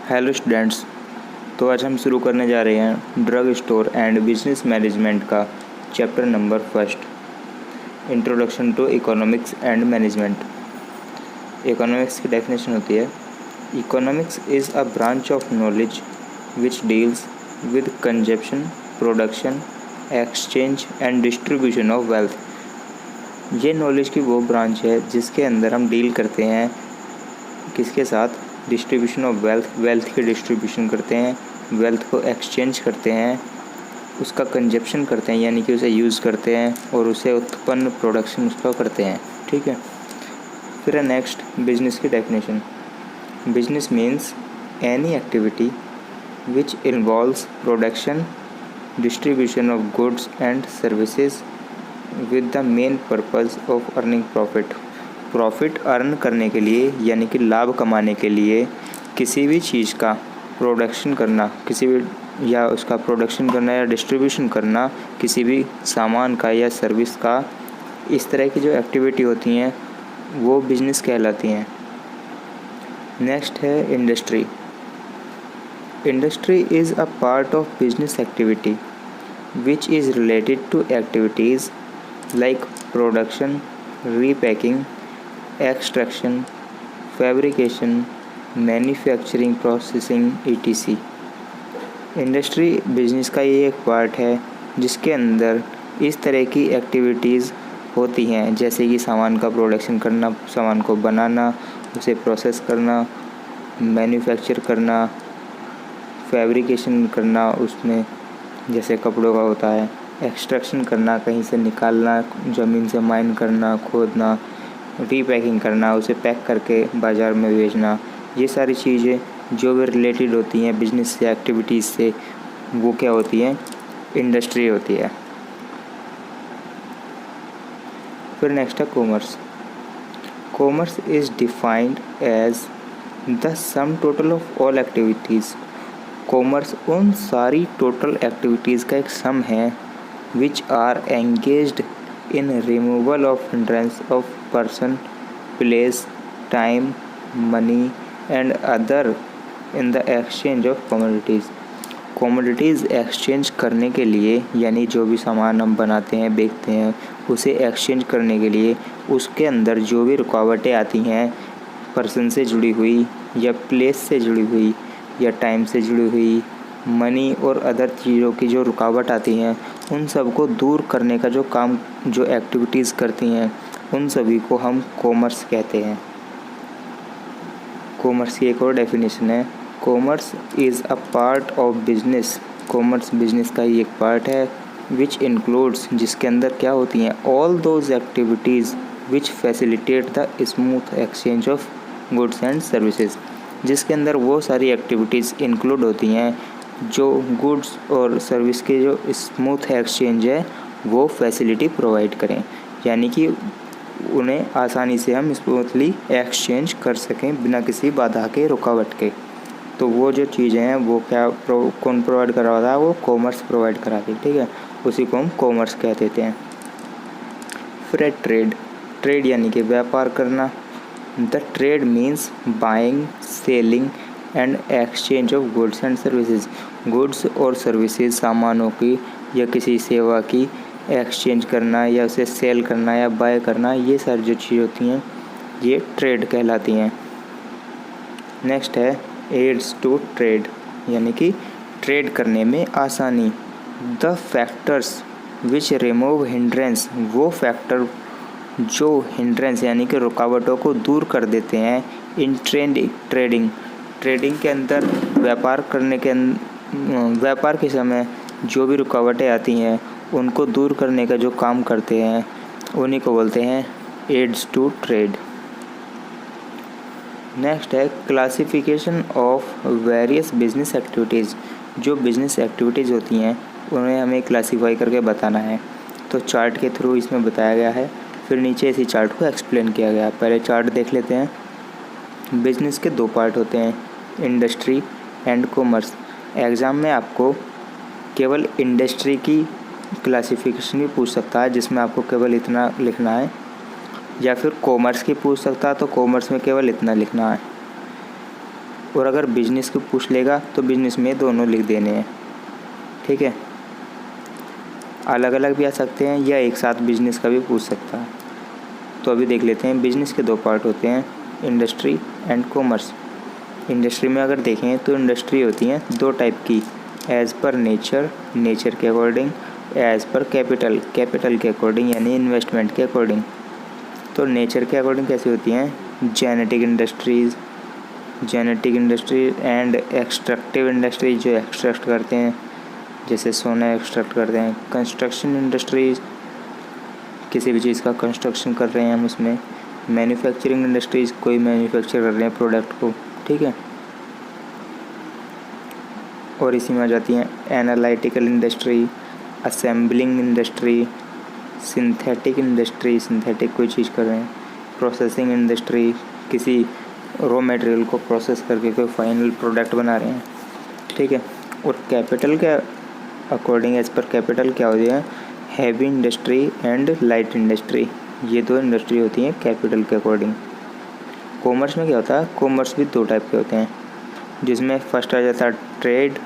Hello students. तो आज हम शुरू करने जा रहे हैं drug store and business management का chapter number first, introduction to economics and management. Economics की डेफिनेशन होती है, economics is a branch of knowledge which deals with consumption, production, exchange and distribution of wealth. ये knowledge की वो branch है जिसके अंदर हम डील करते हैं किसके साथ, डिस्ट्रीब्यूशन ऑफ वेल्थ की डिस्ट्रीब्यूशन करते हैं, वेल्थ को एक्सचेंज करते हैं, उसका कंजप्शन करते हैं यानी कि उसे यूज़ करते हैं और उसे उत्पन्न प्रोडक्शन उसका करते हैं। ठीक है। फिर है नेक्स्ट बिजनेस की definition. Business means any activity which involves production, distribution of goods and services with the main purpose of earning profit earn करने के लिए यानी कि लाभ कमाने के लिए किसी भी चीज़ का प्रोडक्शन करना, या डिस्ट्रीब्यूशन करना किसी भी सामान का या सर्विस का, इस तरह की जो एक्टिविटी होती हैं वो बिजनेस कहलाती हैं। नेक्स्ट है industry. Industry is a part of business activity which is related to activities like production, repacking, extraction, fabrication, manufacturing, processing etc। Industry business का ये एक पार्ट है जिसके अंदर इस तरह की एक्टिविटीज़ होती हैं, जैसे कि सामान का प्रोडक्शन करना, सामान को बनाना, उसे प्रोसेस करना, मैन्युफैक्चर करना, फैब्रिकेशन करना, उसमें जैसे कपड़ों का होता है, एक्सट्रैक्शन करना, कहीं से निकालना, ज़मीन से माइन करना, खोदना, रीपैकिंग करना, उसे पैक करके बाज़ार में बेचना। ये सारी चीज़ें जो भी रिलेटेड होती हैं बिजनेस से, एक्टिविटीज़ से, वो क्या होती हैं, इंडस्ट्री होती है। फिर नेक्स्ट है commerce. Commerce is defined as the sum total of all activities. Commerce उन सारी टोटल एक्टिविटीज़ का एक सम है which are engaged in removal of hindrance of person, place, time, money and other in the exchange of commodities। commodities exchange करने के लिए यानी जो भी सामान हम बनाते हैं, बेचते हैं, उसे एक्सचेंज करने के लिए उसके अंदर जो भी रुकावटें आती हैं, पर्सन से जुड़ी हुई या प्लेस से जुड़ी हुई या टाइम से जुड़ी हुई, मनी और अदर चीज़ों की जो रुकावट आती हैं, उन सब को दूर करने का जो काम, जो एक्टिविटीज़ करती हैं, उन सभी को हम कॉमर्स कहते हैं। कॉमर्स की एक और डेफिनेशन है, commerce is a part of business. Commerce business का ही एक पार्ट है विच इंक्लूड्स, जिसके अंदर क्या होती हैं, all those activities which facilitate the smooth exchange of goods and services. जिसके अंदर वो सारी एक्टिविटीज़ इंक्लूड होती हैं जो गुड्स और सर्विस के जो स्मूथ एक्सचेंज है वो फैसिलिटी प्रोवाइड करें, यानी कि उन्हें आसानी से हम स्मूथली एक्सचेंज कर सकें बिना किसी बाधा के, रुकावट के। तो वो जो चीज़ें हैं वो कौन प्रोवाइड करा होता है, वो कॉमर्स प्रोवाइड कराती है। ठीक है, उसी को हम कॉमर्स कह देते हैं। फिर ट्रेड यानी कि व्यापार करना। The trade means buying, selling and exchange of goods and services. Goods और सर्विसेज, सामानों की या किसी सेवा की एक्सचेंज करना या उसे सेल करना या बाय करना, ये सारी जो चीज़ होती हैं ये ट्रेड कहलाती हैं। नेक्स्ट है एड्स टू ट्रेड यानी कि ट्रेड करने में आसानी। The factors which remove hindrance, वो फैक्टर जो हिंड्रेंस यानी कि रुकावटों को दूर कर देते हैं इन ट्रेडिंग के अंदर, व्यापार के समय जो भी रुकावटें आती हैं उनको दूर करने का जो काम करते हैं उन्हीं को बोलते हैं एड्स टू ट्रेड। नेक्स्ट है classification of various business activities. जो बिजनेस एक्टिविटीज़ होती हैं उन्हें हमें क्लासीफाई करके बताना है, तो चार्ट के थ्रू इसमें बताया गया है। फिर नीचे इसी चार्ट को एक्सप्लेन किया गया है। पहले चार्ट देख लेते हैं। बिजनेस के दो पार्ट होते हैं, इंडस्ट्री एंड कॉमर्स। एग्ज़ाम में आपको केवल इंडस्ट्री की क्लासिफिकेशन भी पूछ सकता है जिसमें आपको केवल इतना लिखना है, या फिर कॉमर्स की पूछ सकता है तो कॉमर्स में केवल इतना लिखना है। और अगर बिजनेस को पूछ लेगा तो बिजनेस में दोनों लिख देने हैं, ठीक है। अलग अलग भी आ सकते हैं या एक साथ बिजनेस का भी पूछ सकता है। तो अभी देख लेते हैं। बिजनेस के दो पार्ट होते हैं, इंडस्ट्री एंड कॉमर्स। इंडस्ट्री में अगर देखें तो इंडस्ट्री होती हैं दो टाइप की, एज़ पर नेचर, नेचर के according, as per capital, capital के अकॉर्डिंग यानी इन्वेस्टमेंट के अकॉर्डिंग। तो नेचर के अकॉर्डिंग कैसी होती हैं, genetic industries, genetic industry and extractive industries जो एक्सट्रैक्ट करते हैं, जैसे सोना एक्सट्रैक्ट करते हैं। कंस्ट्रक्शन इंडस्ट्रीज, किसी भी चीज़ का कंस्ट्रक्शन कर रहे हैं हम उसमें। मैन्युफैक्चरिंग इंडस्ट्रीज़, कोई मैन्युफैक्चर कर रहे हैं प्रोडक्ट को, ठीक है। और इसी में आ जाती हैं analytical industry, assembling industry, synthetic industry, synthetic कोई चीज़ कर रहे हैं। प्रोसेसिंग इंडस्ट्री, किसी रॉ मटेरियल को प्रोसेस करके कोई फाइनल प्रोडक्ट बना रहे हैं, ठीक है। और कैपिटल के अकॉर्डिंग, एज पर कैपिटल क्या होती है, heavy industry and light industry, ये दो इंडस्ट्री होती हैं कैपिटल के अकॉर्डिंग। कॉमर्स में क्या होता है, कॉमर्स भी दो टाइप के होते हैं, जिसमें फर्स्ट आ जाता है ट्रेड,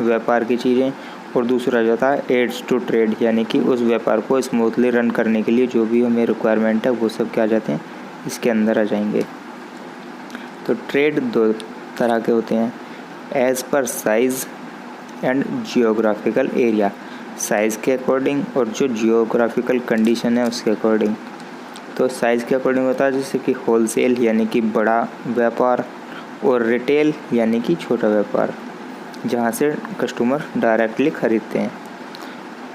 व्यापार की चीज़ें, और दूसरा आ जाता है एड्स टू ट्रेड, यानी कि उस व्यापार को स्मूथली रन करने के लिए जो भी हमें रिक्वायरमेंट है वो सब क्या आ जाते हैं, इसके अंदर आ जाएंगे। तो ट्रेड दो तरह के होते हैं, as per size and geographical area, size के अकॉर्डिंग और जो जियोग्राफिकल कंडीशन है उसके अकॉर्डिंग। तो साइज़ के अकॉर्डिंग होता है जैसे कि होलसेल यानी कि बड़ा व्यापार, और रिटेल यानी कि छोटा व्यापार, जहाँ से कस्टमर डायरेक्टली ख़रीदते हैं।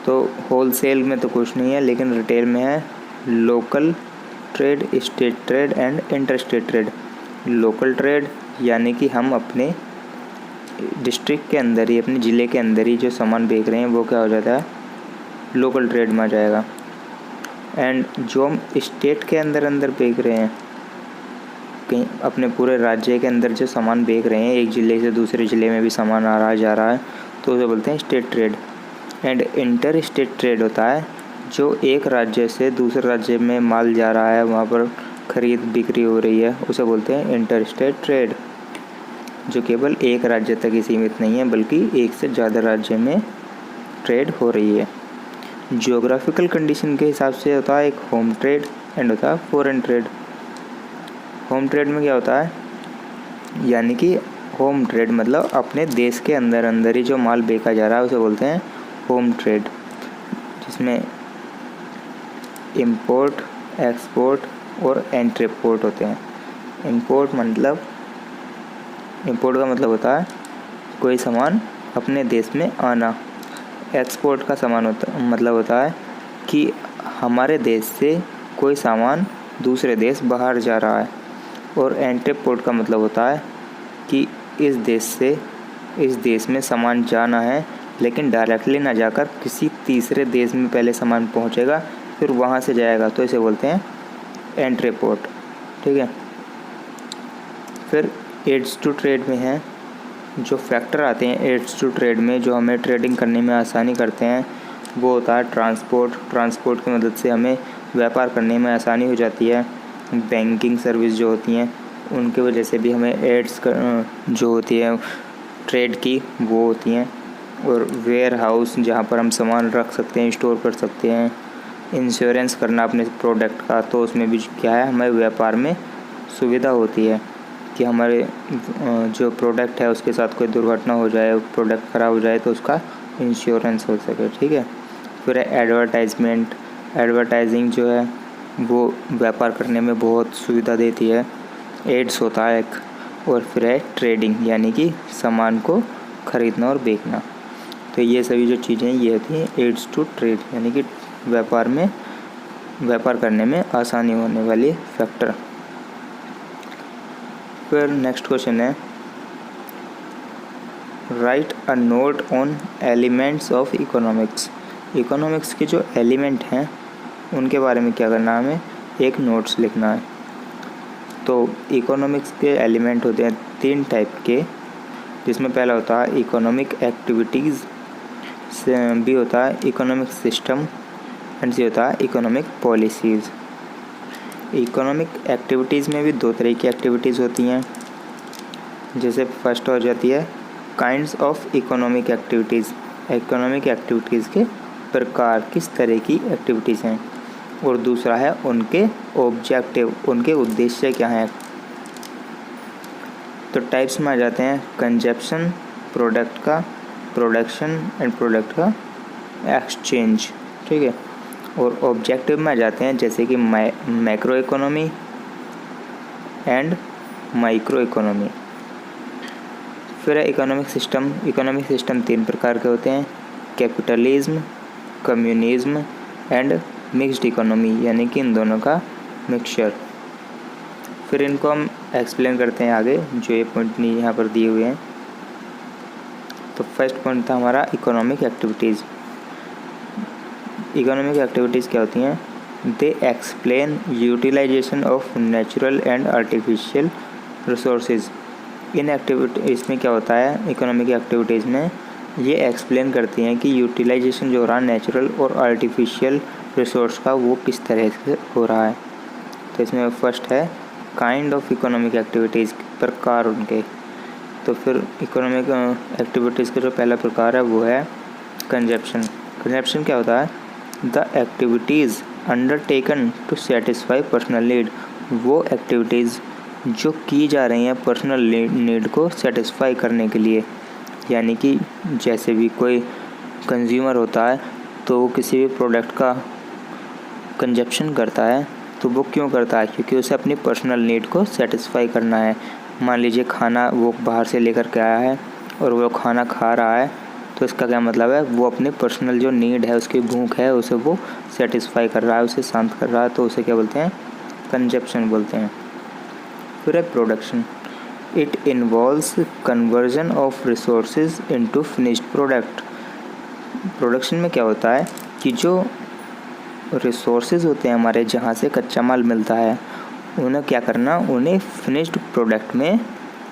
तो होलसेल में तो कुछ नहीं है, लेकिन रिटेल में है local trade, state trade and inter state trade. Local trade यानी कि हम अपने डिस्ट्रिक्ट के अंदर ही, अपने ज़िले के अंदर ही जो सामान बेच रहे हैं वो क्या हो जाता है, लोकल ट्रेड में आ जाएगा। एंड जो हम स्टेट के अंदर बेच रहे हैं, कहीं अपने पूरे राज्य के अंदर जो सामान बेच रहे हैं, एक ज़िले से दूसरे ज़िले में भी सामान आ रहा है, जा रहा है, तो उसे बोलते हैं state trade. And inter state trade होता है जो एक राज्य से दूसरे राज्य में माल जा रहा है, वहाँ पर खरीद बिक्री हो रही है, उसे बोलते हैं इंटर स्टेट ट्रेड, जो केवल एक राज्य तक ही सीमित नहीं है बल्कि एक से ज़्यादा राज्य में ट्रेड हो रही है। जियोग्राफिकल कंडीशन के हिसाब से होता है एक होम ट्रेड एंड होता है फॉरेन ट्रेड। होम ट्रेड में क्या होता है, यानी कि होम ट्रेड मतलब अपने देश के अंदर ही जो माल बेचा जा रहा है उसे बोलते हैं होम ट्रेड, जिसमें इंपोर्ट, एक्सपोर्ट और एंट्रीपोर्ट होते हैं। इंपोर्ट का मतलब होता है कोई सामान अपने देश में आना। एक्सपोर्ट का सामान मतलब होता है कि हमारे देश से कोई सामान दूसरे देश बाहर जा रहा है। और एंट्रीपोर्ट का मतलब होता है कि इस देश से इस देश में सामान जाना है, लेकिन डायरेक्टली ना जाकर किसी तीसरे देश में पहले सामान पहुंचेगा, फिर वहां से जाएगा, तो इसे बोलते हैं एंट्रीपोर्ट, ठीक है। फिर एड्स टू ट्रेड में है, जो फैक्टर आते हैं एड्स टू ट्रेड में जो हमें ट्रेडिंग करने में आसानी करते हैं, वो होता है ट्रांसपोर्ट की मदद से हमें व्यापार करने में आसानी हो जाती है। बैंकिंग सर्विस जो होती हैं उनके वजह से भी हमें एड्स जो होती है ट्रेड की वो होती हैं। और वेयर हाउस जहाँ पर हम सामान रख सकते हैं, स्टोर कर सकते हैं। इंश्योरेंस करना अपने प्रोडक्ट का, तो उसमें भी क्या है, हमें व्यापार में सुविधा होती है कि हमारे जो प्रोडक्ट है उसके साथ कोई दुर्घटना हो जाए, प्रोडक्ट ख़राब हो जाए तो उसका इंश्योरेंस हो सके, ठीक है। फिर एडवर्टाइजिंग जो है वो व्यापार करने में बहुत सुविधा देती है। एड्स होता है एक, और फिर है ट्रेडिंग यानी कि सामान को ख़रीदना और बेचना। तो ये सभी जो चीज़ें ये होती हैं एड्स टू ट्रेड, यानी कि व्यापार करने में आसानी होने वाली फैक्टर। फिर नेक्स्ट क्वेश्चन है, right a note on elements of economics. Economics के जो एलिमेंट हैं उनके बारे में क्या करना है, हमें एक नोट्स लिखना है। तो इकोनॉमिक्स के एलिमेंट होते हैं 3 टाइप के, जिसमें पहला होता है इकोनॉमिक एक्टिविटीज़, बी होता है इकोनॉमिक सिस्टम एंड सी होता है इकोनॉमिक पॉलिसीज़। इकोनॉमिक एक्टिविटीज़ में भी 2 तरह की एक्टिविटीज़ होती हैं, जैसे फर्स्ट हो जाती है kinds of economic activities, economic activities के प्रकार, किस तरह की एक्टिविटीज़ हैं। और दूसरा है उनके ऑब्जेक्टिव, उनके उद्देश्य क्या हैं। तो टाइप्स में आ जाते हैं कंजप्शन, प्रोडक्ट का, प्रोडक्शन एंड प्रोडक्ट का एक्सचेंज, ठीक है। और ऑब्जेक्टिव में आ जाते हैं जैसे कि macro economy and micro economy. फिर है इकोनॉमिक सिस्टम। इकोनॉमिक सिस्टम 3 प्रकार के होते हैं, capitalism, communism and mixed economy, यानी कि इन दोनों का मिक्सचर। फिर इनको हम एक्सप्लेन करते हैं आगे, जो ये पॉइंट नहीं यहाँ पर दिए हुए हैं। तो फर्स्ट पॉइंट था हमारा इकोनॉमिक एक्टिविटीज़। इकोनॉमिक एक्टिविटीज़ क्या होती हैं? They explain utilisation of natural and artificial resources. इन एक्टिविटी इसमें क्या होता है, इकोनॉमिक एक्टिविटीज़ में ये एक्सप्लेन करती हैं कि यूटिलाइजेशन जो हो रहा है नेचुरल और आर्टिफिशियल रिसोर्स का, वो किस तरह से हो रहा है। तो इसमें फर्स्ट है काइंड ऑफ इकोनॉमिक एक्टिविटीज़, प्रकार उनके। तो फिर इकोनॉमिक एक्टिविटीज़ का जो पहला प्रकार है वो है कंजप्शन। कंजप्शन क्या होता है? The activities undertaken to satisfy personal need. वो एक्टिविटीज़ जो की जा रही हैं पर्सनल नीड को सेटिस्फाई करने के लिए, यानी कि जैसे भी कोई कंज्यूमर होता है तो वो किसी भी प्रोडक्ट का कंजप्शन करता है, तो वो क्यों करता है? क्योंकि उसे अपनी पर्सनल नीड को सेटिस्फाई करना है। मान लीजिए खाना वो बाहर से लेकर के आया है और वो खाना खा रहा है, तो इसका क्या मतलब है? वो अपनी पर्सनल जो नीड है, उसकी भूख है, उसे वो सेटिस्फाई कर रहा है, उसे शांत कर रहा है, तो उसे क्या बोलते हैं? कंजप्शन बोलते हैं। फिर है production. It involves conversion of resources into finished product. Production में क्या होता है कि जो रिसोर्सेज होते हैं हमारे, जहाँ से कच्चा माल मिलता है, उन्हें क्या करना? उन्हें फिनिश्ड प्रोडक्ट में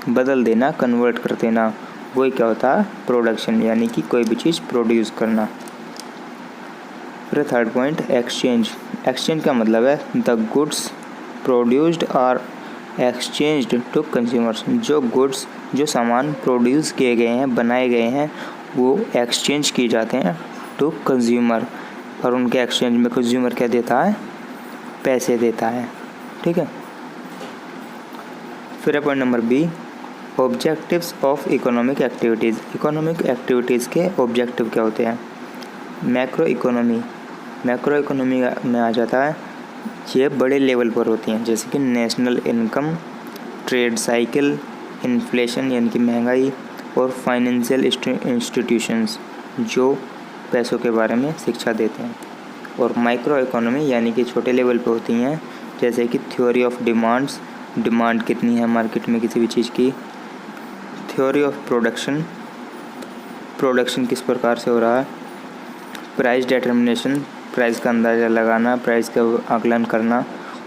बदल देना, कन्वर्ट कर देना। वही क्या होता है? प्रोडक्शन, यानी कि कोई भी चीज़ प्रोड्यूस करना। फिर थर्ड पॉइंट एक्सचेंज। एक्सचेंज का मतलब है the goods produced are exchanged to consumers. जो गुड्स, जो सामान प्रोड्यूस किए गए हैं, बनाए गए हैं, वो एक्सचेंज किए जाते हैं टू कंज्यूमर, और उनके एक्सचेंज में कंज्यूमर क्या देता है? पैसे देता है, ठीक है। फिर point number B, objectives of economic activities. Economic activities के ऑब्जेक्टिव क्या होते हैं? Macro economy. मैक्रो इकोनॉमी में आ जाता है, ये बड़े लेवल पर होती हैं, जैसे कि national income, trade cycle, inflation यानी कि महंगाई, और फाइनेंशियल इंस्टीट्यूशंस जो पैसों के बारे में शिक्षा देते हैं। और माइक्रो इकोनॉमी यानी कि छोटे लेवल पे होती हैं, जैसे कि थ्योरी ऑफ डिमांड्स, डिमांड कितनी है मार्केट में किसी भी चीज़ की। थ्योरी ऑफ प्रोडक्शन, प्रोडक्शन किस प्रकार से हो रहा है। प्राइस डिटर्मिनेशन, प्राइस का अंदाज़ा लगाना, प्राइस का आकलन करना।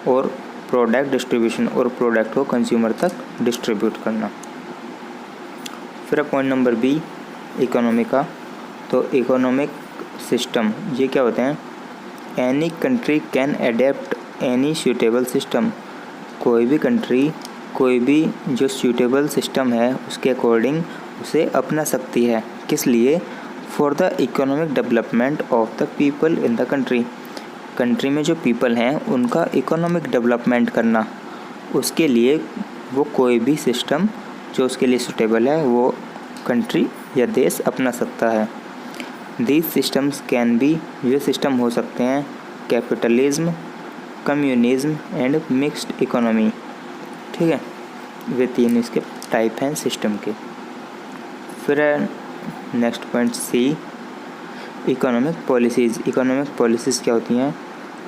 और प्रोडक्ट डिस्ट्रीब्यूशन, और प्रोडक्ट को कंज्यूमर तक डिस्ट्रीब्यूट करना। फिर पॉइंट नंबर बी इकोनॉमी का। तो इकोनॉमिक सिस्टम ये क्या होते हैं? Any country can adapt any suitable system. कोई भी कंट्री कोई भी जो सूटेबल सिस्टम है उसके अकॉर्डिंग उसे अपना सकती है। किस लिए? For the economic development of the people in the country. Country में जो पीपल हैं उनका इकोनॉमिक डेवलपमेंट करना, उसके लिए वो कोई भी सिस्टम जो उसके लिए सूटेबल है वो कंट्री या देश अपना सकता है। दीज सिस्टम्स कैन बी, ये सिस्टम हो सकते हैं capitalism, communism and mixed economy, ठीक है। वे 3 इसके टाइप हैं सिस्टम के। फिर next point C economic policies. Economic policies क्या होती हैं?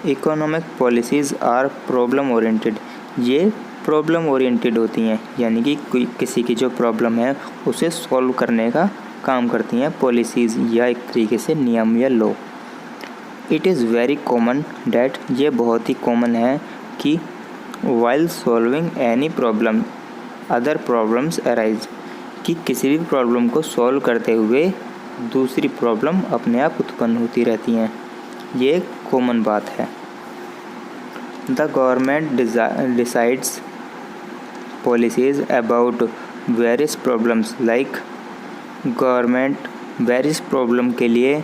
Economic policies are problem oriented. ये प्रॉब्लम ओरिएंटेड होती हैं, यानी कि कोई किसी की जो प्रॉब्लम है उसे सॉल्व करने का काम करती हैं पॉलिसीज़, या एक तरीके से नियम या law. It is very common that, ये बहुत ही कॉमन है कि while solving any problem other problems arise, कि किसी भी प्रॉब्लम को सॉल्व करते हुए दूसरी प्रॉब्लम अपने आप उत्पन्न होती रहती हैं। ये एक कॉमन बात है। The government decides policies about various problems like government various problem के लिए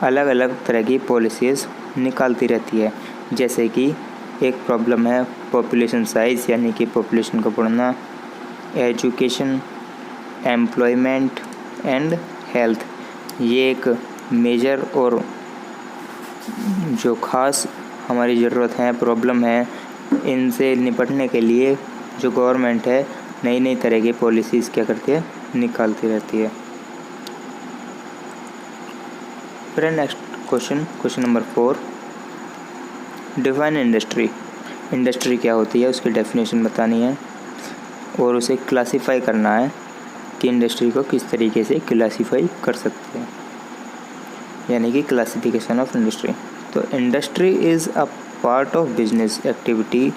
अलग अलग तरह की पॉलिसीज़ निकालती रहती है। जैसे कि एक प्रॉब्लम है पॉपुलेशन साइज़ यानी कि पॉपुलेशन का बढ़ना, एजुकेशन, एम्प्लॉयमेंट एंड हेल्थ। ये एक मेजर और जो ख़ास हमारी ज़रूरत है, प्रॉब्लम है, इनसे निपटने के लिए जो गवर्नमेंट है नई नई तरह की पॉलिसीज़ क्या करती है, निकालती रहती है। फिर next question number 4, define industry. Industry क्या होती है उसकी डेफिनेशन बतानी है और उसे क्लासीफाई करना है कि इंडस्ट्री को किस तरीके से क्लासीफाई कर सकते हैं, यानी कि क्लासिफिकेशन ऑफ इंडस्ट्री। तो industry is a part of business activity.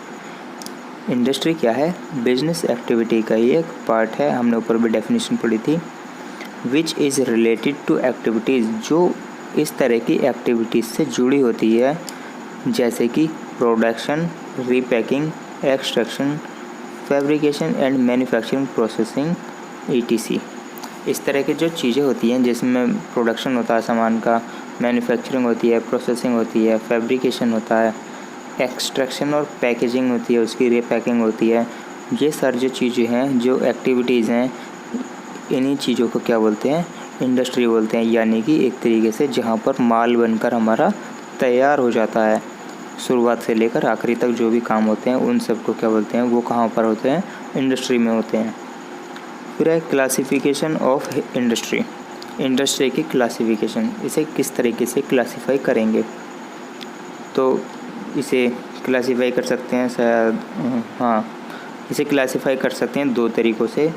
Industry क्या है, बिजनेस एक्टिविटी का ही एक पार्ट है। हमने ऊपर भी डेफिनेशन पढ़ी थी। Which is related to activities, जो इस तरह की एक्टिविटीज़ से जुड़ी होती है, जैसे कि production, repacking, extraction, fabrication and manufacturing, processing, ETC। इस तरह की जो चीज़ें होती हैं जिसमें प्रोडक्शन होता है सामान का, मैन्युफैक्चरिंग होती है, प्रोसेसिंग होती है, फैब्रिकेशन होता है, एक्सट्रैक्शन और पैकेजिंग होती है, उसकी रीपैकिंग होती है। ये सारी जो चीज़ें हैं, जो एक्टिविटीज़ हैं, इन्हीं चीज़ों को क्या बोलते हैं, इंडस्ट्री बोलते हैं। यानी कि एक तरीके से जहाँ पर माल बनकर हमारा तैयार हो जाता है, शुरुआत से लेकर आखिरी तक जो भी काम होते हैं उन सब को क्या बोलते हैं, वो कहाँ पर होते हैं, इंडस्ट्री में होते हैं। फिर है क्लासिफिकेशन ऑफ इंडस्ट्री। इंडस्ट्री की क्लासिफिकेशन, इसे किस तरीके से क्लासीफाई करेंगे, तो इसे क्लासीफाई कर सकते हैं शायद, हाँ, इसे क्लासीफाई कर सकते हैं 2 तरीक़ों से।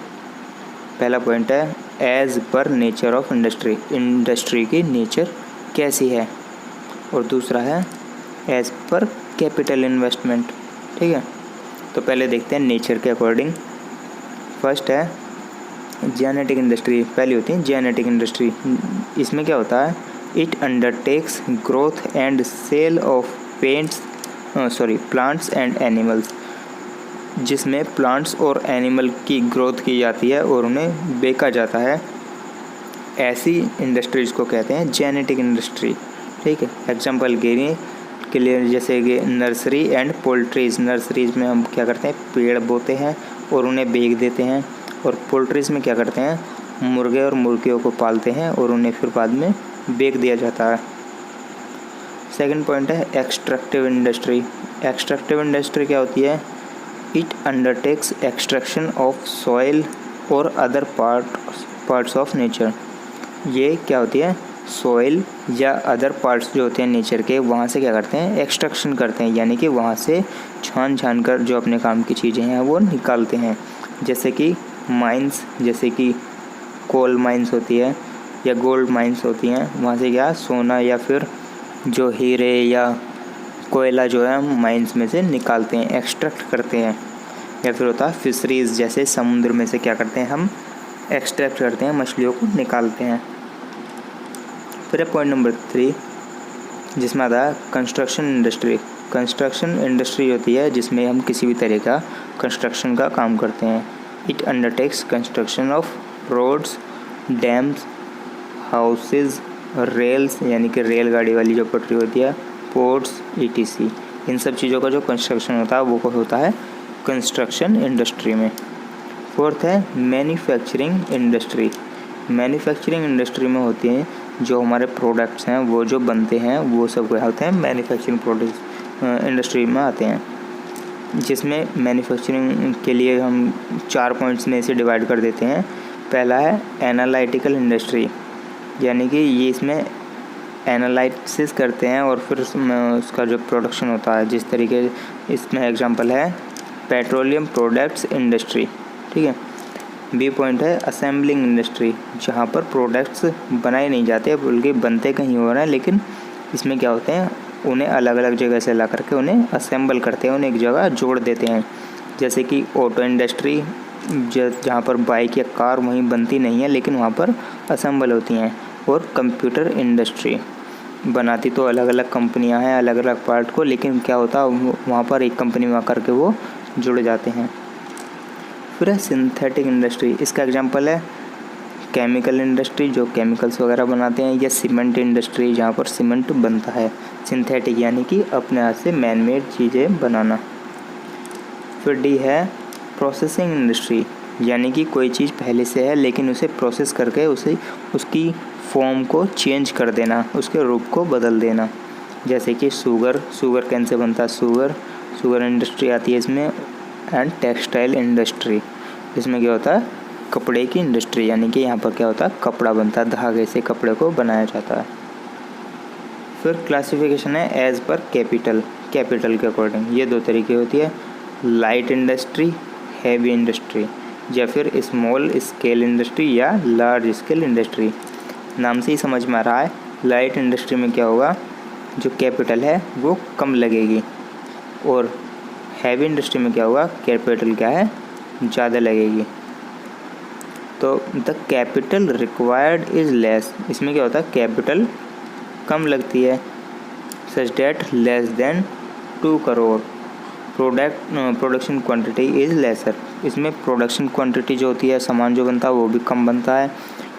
पहला पॉइंट है एज़ पर नेचर ऑफ इंडस्ट्री, इंडस्ट्री की नेचर कैसी है, और दूसरा है एज़ पर कैपिटल इन्वेस्टमेंट। ठीक है, तो पहले देखते हैं नेचर के अकॉर्डिंग। फर्स्ट है जेनेटिक इंडस्ट्री, पहली होती है जेनेटिक इंडस्ट्री। इसमें क्या होता है, it undertakes growth and sale of plants and animals, जिसमें प्लांट्स और एनिमल की ग्रोथ की जाती है और उन्हें बेचा जाता है। ऐसी इंडस्ट्रीज़ को कहते हैं जेनेटिक इंडस्ट्री। ठीक है, एग्जांपल के लिए जैसे कि नर्सरी एंड पोल्ट्रीज़। नर्सरीज़ में हम क्या करते हैं, पेड़ बोते हैं और उन्हें बेच देते हैं, और पोल्ट्रीज़ में क्या करते हैं, मुर्गे और मुर्गियों को पालते हैं और उन्हें फिर बाद में बेच दिया जाता है। सेकंड पॉइंट है एक्सट्रैक्टिव इंडस्ट्री। एक्सट्रैक्टिव इंडस्ट्री क्या होती है, it undertakes extraction of soil और अदर पार्ट्स ऑफ नेचर। ये क्या होती है, सॉइल या अदर पार्ट्स जो होते हैं नेचर के, वहाँ से क्या करते हैं, एक्सट्रैक्शन करते हैं, यानी कि वहाँ से छान कर जो अपने काम की चीज़ें हैं वो निकालते हैं। जैसे कि माइंस, जैसे कि कोल माइंस होती है या गोल्ड माइंस होती हैं, वहाँ से क्या सोना या फिर जो हीरे या कोयला जो है माइंस में से निकालते हैं, एक्सट्रैक्ट करते हैं। या फिर होता है फिशरीज़, जैसे समुद्र में से क्या करते हैं, हम एक्सट्रैक्ट करते हैं, मछलियों को निकालते हैं। फिर पॉइंट नंबर 3 जिसमें आता है कंस्ट्रक्शन इंडस्ट्री। कंस्ट्रक्शन इंडस्ट्री होती है जिसमें हम किसी भी तरह का कंस्ट्रक्शन का काम करते हैं। It undertakes construction of roads, dams, houses, rails यानी कि रेलगाड़ी वाली जो पटरी होती है, पोर्ट्स, ETC। इन सब चीज़ों का जो कंस्ट्रक्शन होता है वो होता है कंस्ट्रक्शन इंडस्ट्री में। फोर्थ है मैन्युफैक्चरिंग इंडस्ट्री। मैन्युफैक्चरिंग इंडस्ट्री में होती हैं जो हमारे प्रोडक्ट्स हैं वो जो बनते हैं वो सब क्या होते हैं, मैन्युफैक्चरिंग प्रोडक्ट्स इंडस्ट्री में आते हैं। जिसमें मैन्युफैक्चरिंग के लिए हम 4 पॉइंट्स में इसे डिवाइड कर देते हैं। पहला है एनालिटिकल इंडस्ट्री, यानी कि ये इसमें एनालिसिस करते हैं और फिर उसका जो प्रोडक्शन होता है, जिस तरीके इसमें एग्जांपल है पेट्रोलियम प्रोडक्ट्स इंडस्ट्री। ठीक है। बी पॉइंट है असेंबलिंग इंडस्ट्री, जहाँ पर प्रोडक्ट्स बनाए नहीं जाते बल्कि बनते कहीं और हैं, लेकिन इसमें क्या होते हैं, उन्हें अलग अलग जगह से ला करके उन्हें असेंबल करते हैं, उन्हें एक जगह जोड़ देते हैं। जैसे कि ऑटो इंडस्ट्री, जहाँ पर बाइक या कार वहीं बनती नहीं है लेकिन वहाँ पर असेंबल होती हैं। और कंप्यूटर इंडस्ट्री, बनाती तो अलग अलग कंपनियां हैं अलग अलग पार्ट को, लेकिन क्या होता है वहाँ पर एक कंपनी में आकर के वो जुड़ जाते हैं। फिर है सिंथेटिक इंडस्ट्री, इसका एग्जांपल है केमिकल इंडस्ट्री जो केमिकल्स वगैरह बनाते हैं, या सीमेंट इंडस्ट्री जहाँ पर सीमेंट बनता है। सिंथेटिक यानी कि अपने हाथ से मैन मेड चीज़ें बनाना। फिर डी है प्रोसेसिंग इंडस्ट्री, यानी कि कोई चीज़ पहले से है लेकिन उसे प्रोसेस करके उसे उसकी फॉर्म को चेंज कर देना, उसके रूप को बदल देना। जैसे कि शुगर कैन से बनता है शुगर इंडस्ट्री आती है इसमें। एंड टेक्सटाइल इंडस्ट्री, इसमें क्या होता है कपड़े की इंडस्ट्री, यानी कि यहाँ पर क्या होता है कपड़ा बनता है, धागे से कपड़े को बनाया जाता है। फिर क्लासिफिकेशन है एज पर कैपिटल के अकॉर्डिंग। ये दो तरीके होती है, लाइट इंडस्ट्री, हैवी इंडस्ट्री, या फिर स्मॉल स्केल इंडस्ट्री या लार्ज स्केल इंडस्ट्री। नाम से ही समझ में आ रहा है लाइट इंडस्ट्री में क्या होगा, जो कैपिटल है वो कम लगेगी, और हैवी इंडस्ट्री में क्या होगा कैपिटल क्या है ज़्यादा लगेगी। तो the capital required is less, इसमें क्या होता है कैपिटल कम लगती है। Such that less than 2 crore production quantity is laser, इसमें प्रोडक्शन क्वांटिटी जो होती है सामान जो बनता है वो भी कम बनता है,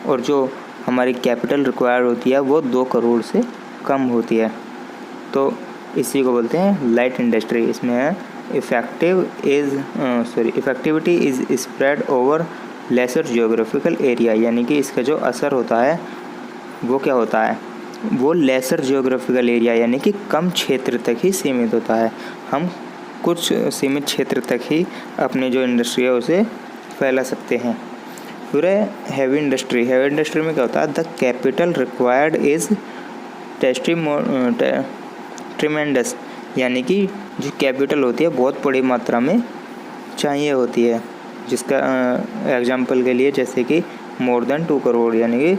और जो हमारी कैपिटल रिक्वायर्ड होती है वो 2 करोड़ से कम होती है। तो इसी को बोलते हैं लाइट इंडस्ट्री। इसमें है effectivity is spread over lesser geographical area, यानी कि इसका जो असर होता है वो क्या होता है वो लेसर जियोग्राफिकल एरिया यानी कि कम क्षेत्र तक ही सीमित होता है। हम कुछ सीमित क्षेत्र तक ही अपनी जो इंडस्ट्री है उसे फैला सकते हैं। फिर है हैवी इंडस्ट्री में क्या होता है the capital required is tremendous, यानी कि जो कैपिटल होती है बहुत बड़ी मात्रा में चाहिए होती है। जिसका एग्जांपल के लिए जैसे कि मोर देन 2 करोड़, यानी कि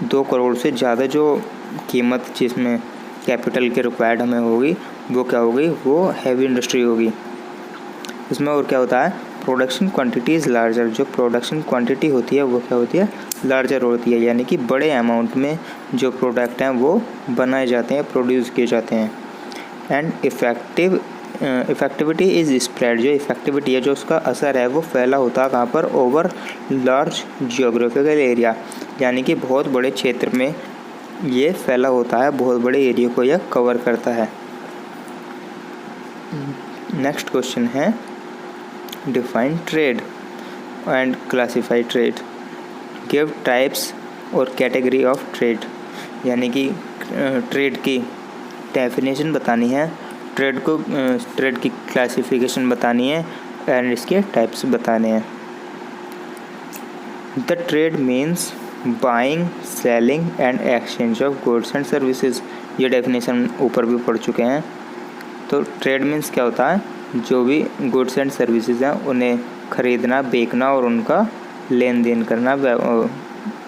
2 करोड़ से ज़्यादा जो कीमत जिसमें कैपिटल के रिक्वायर्ड हमें होगी वो क्या होगी वो हैवी इंडस्ट्री होगी। इसमें और क्या होता है प्रोडक्शन क्वांटिटी इज़ लार्जर, जो प्रोडक्शन क्वांटिटी होती है वो क्या होती है लार्जर होती है, यानी कि बड़े अमाउंट में जो प्रोडक्ट हैं वो बनाए जाते हैं प्रोड्यूस किए जाते हैं। एंड इफेक्टिविटी इज़ स्प्रेड, जो इफेक्टिविटी है जो उसका असर है वो फैला होता है कहाँ पर ओवर लार्ज जियोग्राफिकल एरिया, यानी कि बहुत बड़े क्षेत्र में ये फैला होता है, बहुत बड़े एरिया को यह कवर करता है। नेक्स्ट क्वेश्चन है define trade and classify trade, give types और कैटेगरी ऑफ ट्रेड, यानी कि ट्रेड की डेफिनेशन बतानी है, ट्रेड की क्लासिफिकेशन बतानी है एंड इसके टाइप्स बताने हैं। The trade means buying selling and exchange of goods and services, ये डेफिनेशन ऊपर भी पढ़ चुके हैं। तो ट्रेड मीन्स क्या होता है जो भी गुड्स एंड सर्विसेज हैं उन्हें ख़रीदना बेचना और उनका लेन देन करना,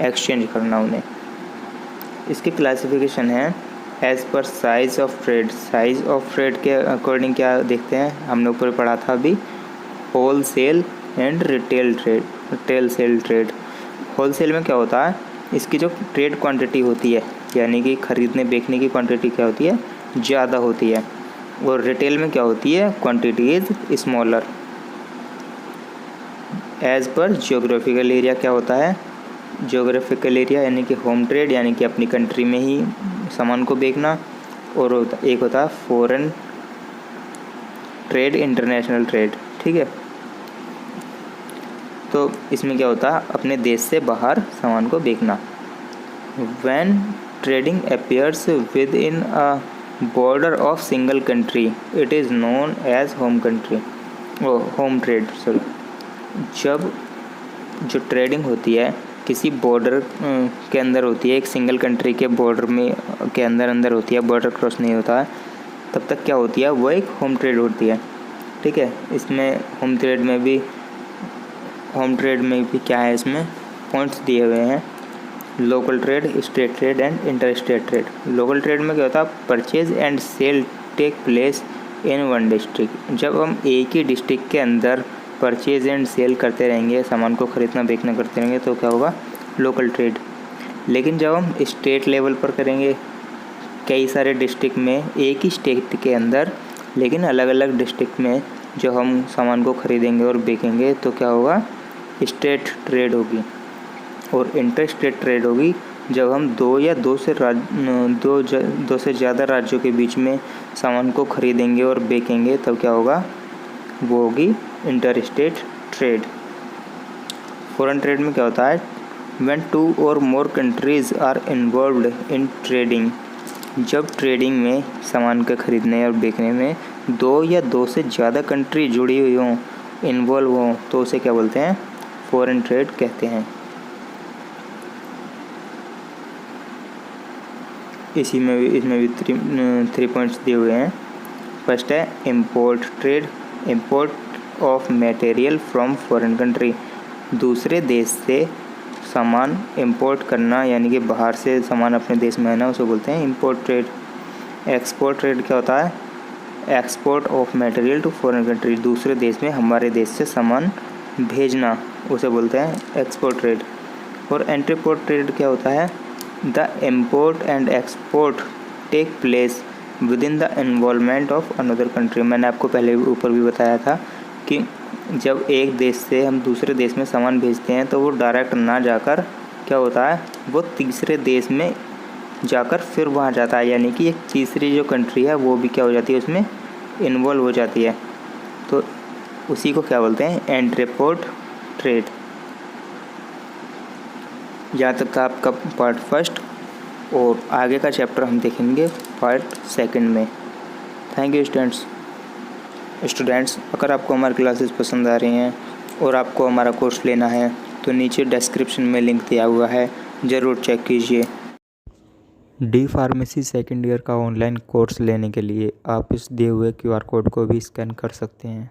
एक्सचेंज करना उन्हें। इसकी क्लासिफिकेशन है as per size of trade के अकॉर्डिंग क्या देखते हैं हमने ऊपर पढ़ा था अभी, wholesale and retail trade. Wholesale में क्या होता है इसकी जो ट्रेड क्वांटिटी होती है यानी कि ख़रीदने बेचने की क्वांटिटी क्या होती है ज़्यादा होती है, और रिटेल में क्या होती है quantity is smaller. As per geographical area क्या होता है, जियोग्राफिकल एरिया यानी कि होम ट्रेड यानी कि अपनी कंट्री में ही सामान को बेचना, और एक होता है फॉरेन ट्रेड इंटरनेशनल ट्रेड, ठीक है। तो इसमें क्या होता है अपने देश से बाहर सामान को बेचना। When trading appears with in a border of single country it is known age home trade. जब जो ट्रेडिंग होती है किसी बॉर्डर के अंदर होती है, एक सिंगल कंट्री के बॉर्डर में के अंदर होती है, बॉर्डर क्रॉस नहीं होता है, तब तक क्या होती है वो एक होम ट्रेड होती है, ठीक है। इसमें होम ट्रेड में भी क्या है इसमें पॉइंट्स दिए हुए हैं, local trade, state trade and inter state trade. Local trade में क्या होता है purchase and sale take place in one district, जब हम एक ही डिस्ट्रिक्ट के अंदर परचेज एंड सेल करते रहेंगे, सामान को ख़रीदना बेचना करते रहेंगे तो क्या होगा लोकल ट्रेड। लेकिन जब हम स्टेट लेवल पर करेंगे कई सारे डिस्ट्रिक्ट में एक ही स्टेट के अंदर लेकिन अलग अलग डिस्ट्रिक्ट में जो हम सामान को ख़रीदेंगे और बेचेंगे तो क्या होगा स्टेट ट्रेड होगी, और इंटर स्टेट ट्रेड होगी जब हम दो से ज़्यादा राज्यों के बीच में सामान को खरीदेंगे और बेचेंगे, तब क्या होगा, वो होगी inter state trade. Foreign trade में क्या होता है, व्हेन 2 और more countries are involved in trading, जब ट्रेडिंग में सामान के खरीदने और बेचने में 2 या 2 से ज़्यादा कंट्री जुड़ी हुई हों, इन्वॉल्व हों, तो उसे क्या बोलते हैं, फॉरेन ट्रेड कहते हैं। इसमें भी 3 पॉइंट्स दिए हुए हैं। फर्स्ट है import trade, import of material from foreign country, दूसरे देश से सामान इंपोर्ट करना, यानी कि बाहर से सामान अपने देश में आना, उसे बोलते हैं इंपोर्ट ट्रेड। एक्सपोर्ट ट्रेड क्या होता है, export of material to foreign country, दूसरे देश में हमारे देश से सामान भेजना, उसे बोलते हैं एक्सपोर्ट ट्रेड। और इंटरपोर्ट ट्रेड क्या होता है, the import and export take place within the involvement of another country. मैंने आपको पहले ऊपर भी बताया था कि जब एक देश से हम दूसरे देश में सामान भेजते हैं तो वो डायरेक्ट ना जाकर क्या होता है, वो तीसरे देश में जाकर फिर वहाँ जाता है, यानी कि एक तीसरी जो कंट्री है वो भी क्या हो जाती है, उसमें इन्वॉल्व हो जाती है, तो उसी को क्या बोलते हैं, इंटरपोर्ट ट्रेड। यहाँ तक था आपका पार्ट फर्स्ट, और आगे का चैप्टर हम देखेंगे पार्ट सेकंड में। थैंक यू स्टूडेंट्स, अगर आपको हमारी क्लासेस पसंद आ रही हैं और आपको हमारा कोर्स लेना है तो नीचे डिस्क्रिप्शन में लिंक दिया हुआ है, ज़रूर चेक कीजिए। डी फार्मेसी सेकेंड ईयर का ऑनलाइन कोर्स लेने के लिए आप इस दिए हुए QR कोड को भी स्कैन कर सकते हैं।